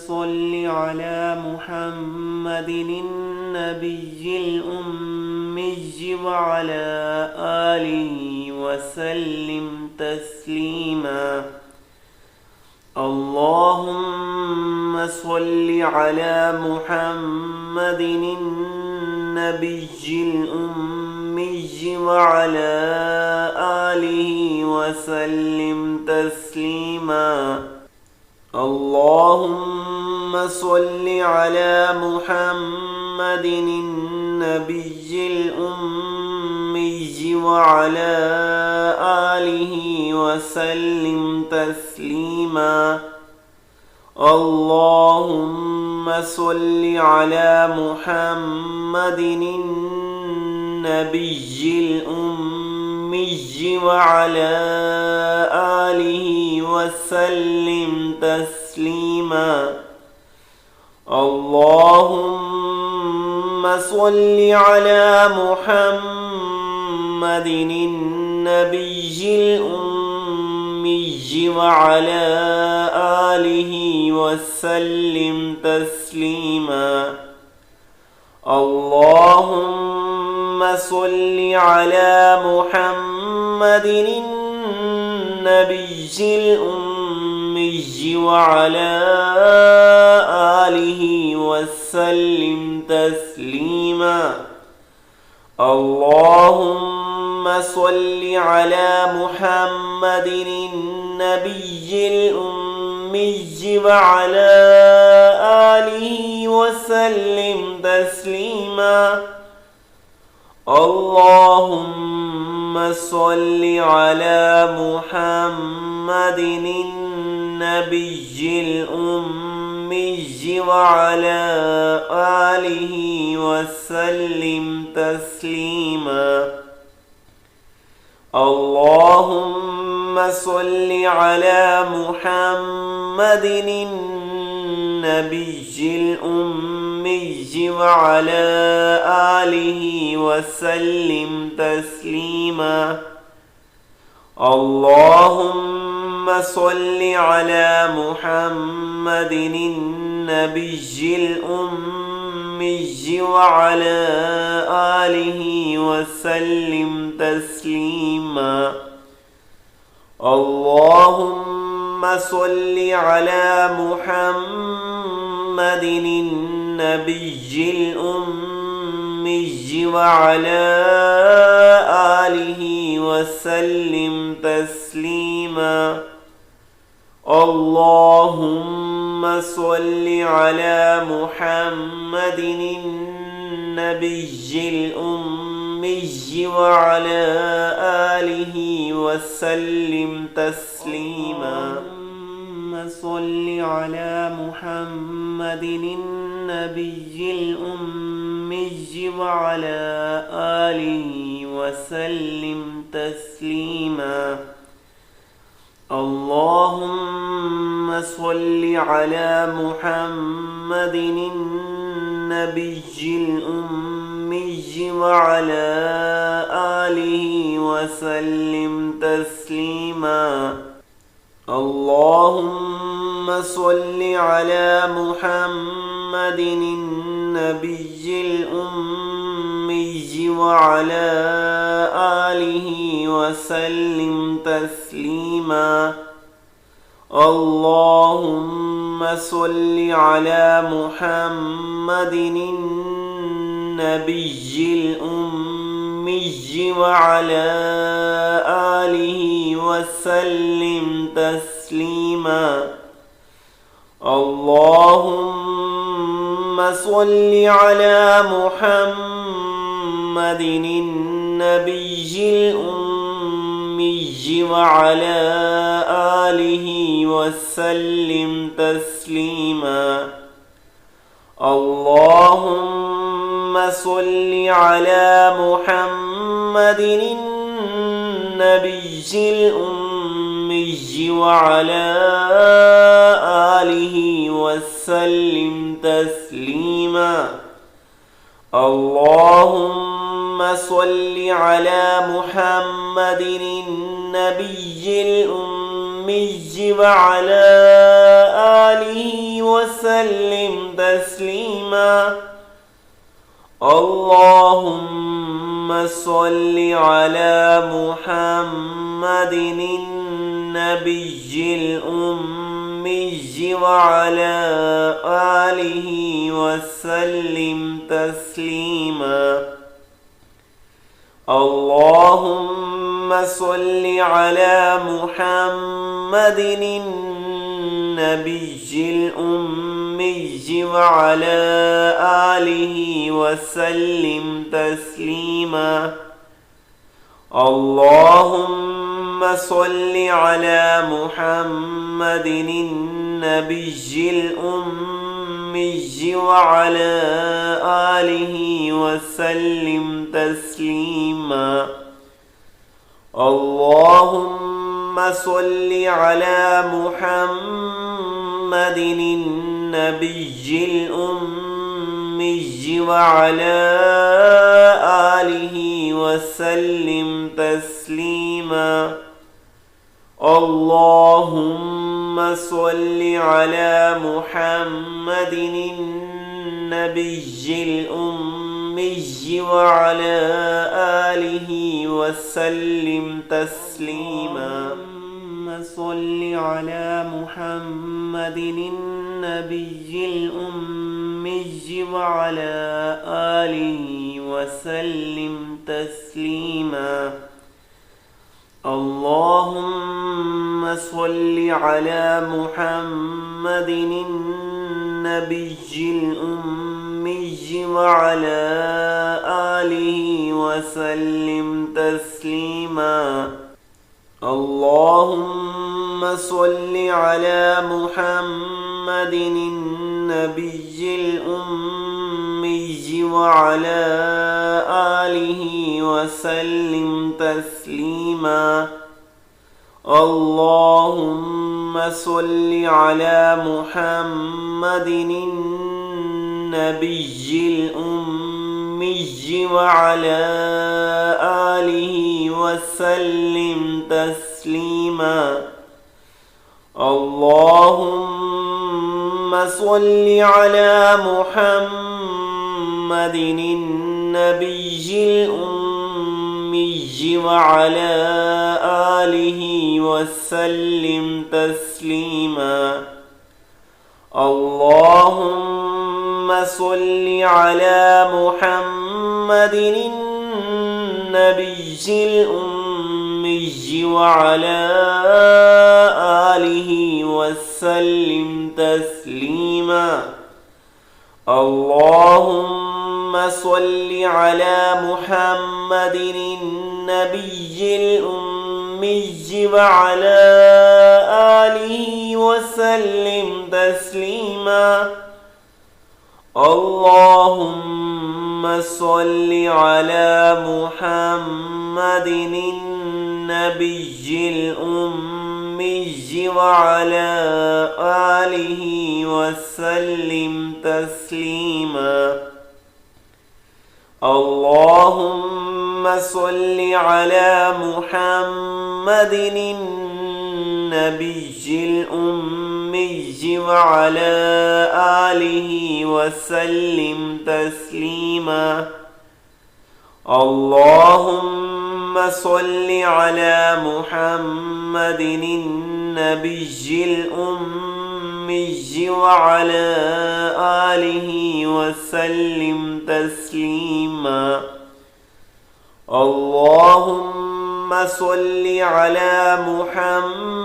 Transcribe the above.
صل على محمد النبي الأمي وعلى آله وسلم تسليما. اللهم صل على محمد النبي الأمي وعلى آله وسلم تسليما. اللهم صل على محمد النبي الأمي وعلى آله وسلم تسليما. اللهم صل على محمد النبي الأمي وعلى آله وسلم تسليما. اللهم صل على محمد النبي الأمي وعلى آله وسلم تسليما. اللهم صل على محمد النبي الأمي وعلى آله وسلم تسليما. اللهم صل على محمد النبي الأمي وعلى آله وسلم تسليما. اللهم صل على محمد النبي الأمي وعلى آله وسلم تسليما. اللهم صل على محمد النبي الأمي وعلى آله وسلم تسليما. اللهم صل على محمد النبي الأمي وعلى آله وسلم تسليما. اللهم صل على محمد النبي الأمي وعلى آله وسلم تسليما. اللهم صل على محمد النبي الأمي وعلى آله وسلم تسليما. اللهم صل على محمد النبي الأمي وعلى آله وسلم تسليما. اللهم صل على محمد النبي الأمي وعلى آله وسلم تسليما. اللهم صل على محمد النبي الأمي وعلى آله وسلم تسليما. اللهم صل على محمد النبي الأمي وعلى آله وسلم تسليما. اللهم صل على محمد النبي الأمي وعلى آله وسلم تسليما. اللهم صل على محمد النبي الأمي وعلى آله وسلم تسليما. اللهم صل على محمد النبي الأمي وعلى آله وسلم تسليما. اللهم صل على محمد النبي الأمي وعلى آله وسلم تسليما. اللهم صل على محمد النبي الأمي وعلى آله وسلم تسليما. اللهم صل على محمد النبي الأمي وعلى آله وسلم تسليما. اللهم صل على محمد النبي الأمي وعلى آله وسلم تسليما. اللهم صل على محمد النبي الأمي وعلى آله وسلم تسليما. اللهم صل على محمد النبي الأمي وعلى آله وسلم تسليما. اللهم صل على محمد النبي الأمي وعلى آله وسلم تسليما. اللهم صل على محمد النبي الأمي وعلى آله وسلم تسليما. اللهم صل على محمد النبي الأمي وعلى آله وسلم تسليما. اللهم صل على محمد النبي الأمي وعلى آله وسلم تسليما. اللهم صل على محمد النبي الأمي وعلى آله وسلم تسليما. اللهم صل على محمد النبي الأمي وعلى آله وسلم تسليما. اللهم صل على محمد النبي الأمي وعلى آله وسلم تسليما. اللهم صل على محمد النبي الأمي وعلى آله وسلم تسليما. اللهم صل على محمد النبي الأمي وعلى آله وسلم تسليما. اللهم صل على محمد